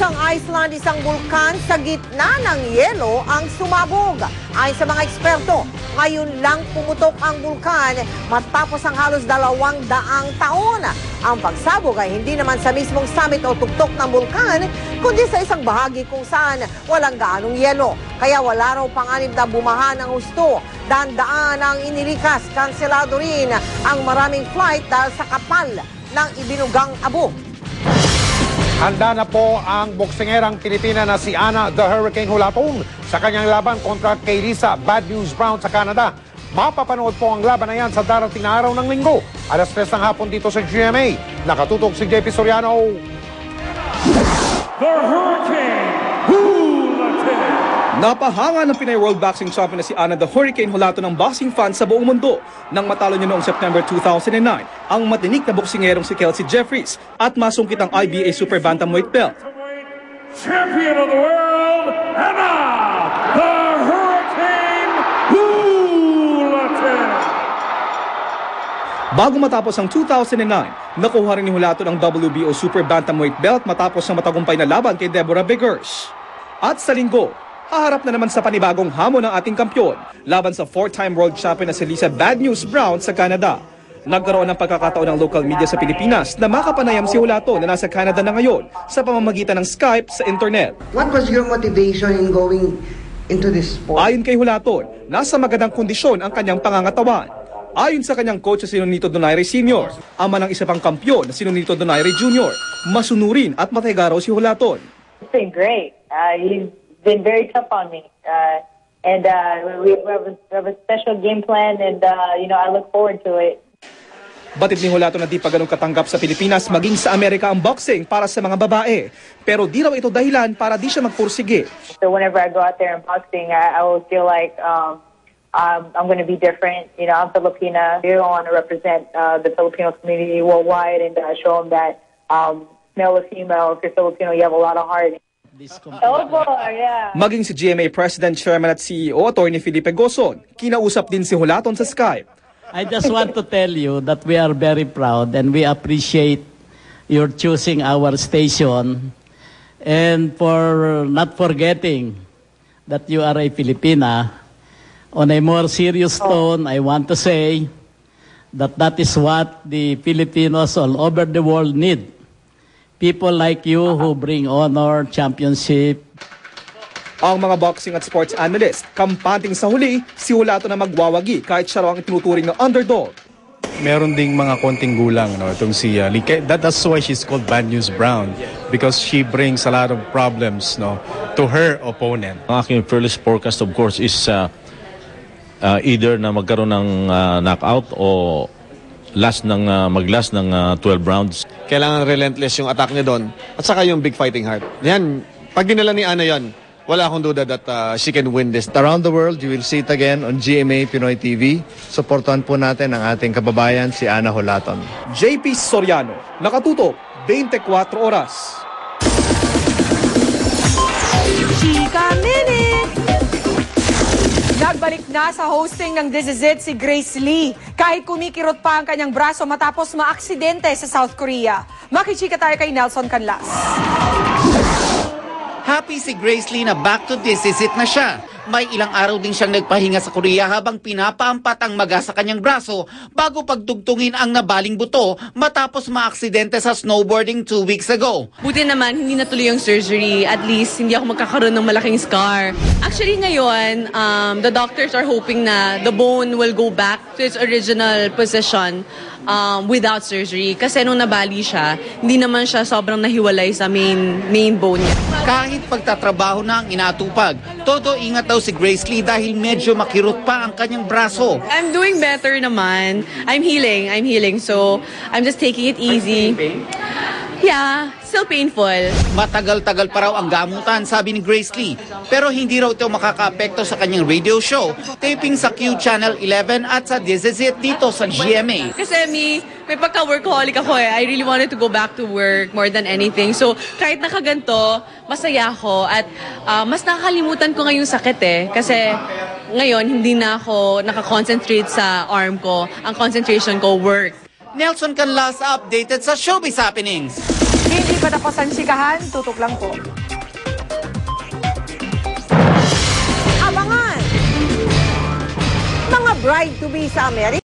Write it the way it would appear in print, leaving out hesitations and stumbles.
Isang Iceland, isang bulkan sa gitna ng yelo ang sumabog. Ayon sa mga eksperto, ngayon lang pumutok ang bulkan matapos ang halos 200 taon. Ang pagsabog ay hindi naman sa mismong summit o tuktok ng bulkan, kundi sa isang bahagi kung saan walang gaanong yelo. Kaya wala raw panganib na bumaha ng husto. Daan-daan ang inilikas, kanselado rin ang maraming flight dahil sa kapal ng ibinugang abo. Handa na po ang boksingerang Pilipina na si Ana the Hurricane Hulaton sa kanyang laban kontra kay Lisa Bad News Brown sa Canada. Mapapanood po ang laban na yan sa darating na araw ng linggo. Alas 3 ng hapon dito sa GMA. Nakatutok si JP Soriano. The Hurricane Hulaton. Napahanga ng Pinay World Boxing Champion na si Ana the Hurricane Hulaton ng boxing fans sa buong mundo nang matalo niya noong September 2009 ang matinik na boksingerong si Kelsey Jeffries at masungkit ang IBA Super Bantamweight belt. Champion of the world, Ana the Hurricane Hulaton. Bago matapos ang 2009, nakuha rin ni Hulaton ang WBO Super Bantamweight belt matapos ang matagumpay na laban kay Deborah Biggers. At sa linggo, haharap na naman sa panibagong hamon ng ating kampyon laban sa 4-time world champion na si Lisa Bad News Brown sa Canada. Nagkaroon ng pagkakataon ng local media sa Pilipinas na makapanayam si Hulaton na nasa Canada na ngayon sa pamamagitan ng Skype sa internet. What was your motivation in going into this sport? Ayon kay Hulaton, nasa magandang kondisyon ang kanyang pangangatawan. Ayon sa kanyang coach na si Nonito Donaire Sr., ama ng isa pang kampyon na si Nonito Donaire Jr., masunurin at matahiga raw si Hulaton. It's been great. He's been very tough on me. We have a special game plan and, I look forward to it. Batid ni Hulaton na di pa ganun katanggap sa Pilipinas maging sa Amerika ang boxing para sa mga babae. Pero di raw ito dahilan para di siya magpursige. So whenever I go out there in boxing, I will feel like I'm going to be different. I'm Filipina. I want to represent the Filipino community worldwide and show them that male or female, if you're Filipino, you have a lot of heart. Oh boy, yeah. Maging si GMA President, Chairman at CEO, Atty. Felipe Gozon, kinausap din si Hulaton sa Skype. I just want to tell you that we are very proud and we appreciate your choosing our station and for not forgetting that you are a Filipina. On a more serious tone, I want to say that is what the Filipinos all over the world need. People like you who bring honor, championship. Ang mga boxing at sports analyst, kampanting sa huli, si Hulaton na magwawagi kahit siya raw ang itinuturing ng underdog. Meron ding mga konting gulang, no? Itong si that's why she's called Bad News Brown, because she brings a lot of problems, no, to her opponent. Ang aking fearless forecast, of course, is either na magkaroon ng knockout o mag-last ng 12 rounds. Kailangan relentless yung attack niya doon at saka yung big fighting heart. Yan, pag dinala ni Ana yan, wala akong duda that she can win this. Around the world, you will see it again on GMA Pinoy TV. Suportahan po natin ang ating kababayan, si Ana Hulaton. JP Soriano, nakatutok, 24 oras. Chika Minute! Nagbalik na sa hosting ng This Is It si Grace Lee. Kahit kumikirot pa ang kanyang braso matapos maaksidente sa South Korea. Makichika tayo kay Nelson Canlas. Happy si Grace Lee na back to This Is It na siya. May ilang araw din siyang nagpahinga sa Korea habang pinapaampat ang maga sa kanyang braso bago pagdugtungin ang nabaling buto matapos maaksidente sa snowboarding 2 weeks ago. Buti naman, hindi natuloy yung surgery. At least, hindi ako magkakaroon ng malaking scar. Actually, ngayon, the doctors are hoping na the bone will go back to its original position without surgery. Kasi nung nabali siya, hindi naman siya sobrang nahiwalay sa main bone niya. Kahit pagtatrabaho na ang inaatupag, todo ingat daw si Grace Lee dahil medyo makirot pa ang kanyang braso. I'm doing better naman. I'm healing. So, I'm just taking it easy. Yeah, still painful. Matagal-tagal pa raw ang gamutan, sabi ni Grace Lee. Pero hindi raw ito makaka-apekto sa kanyang radio show, taping sa Q Channel 11 at sa This Is It dito sa GMA. Kasi may pagka-workaholic ako eh. I really wanted to go back to work more than anything. So, kahit nakaganto, masaya ako at mas nakakalimutan ko ngayong sakit eh. Kasi ngayon, hindi na ako nakakoncentrate sa arm ko. Ang concentration ko, work. Nelson Canlas updated sa Showbiz Happenings. Hindi pa tapos ang chikahan, tutok lang po. Abangan! Mga bride-to-be sa Amerika.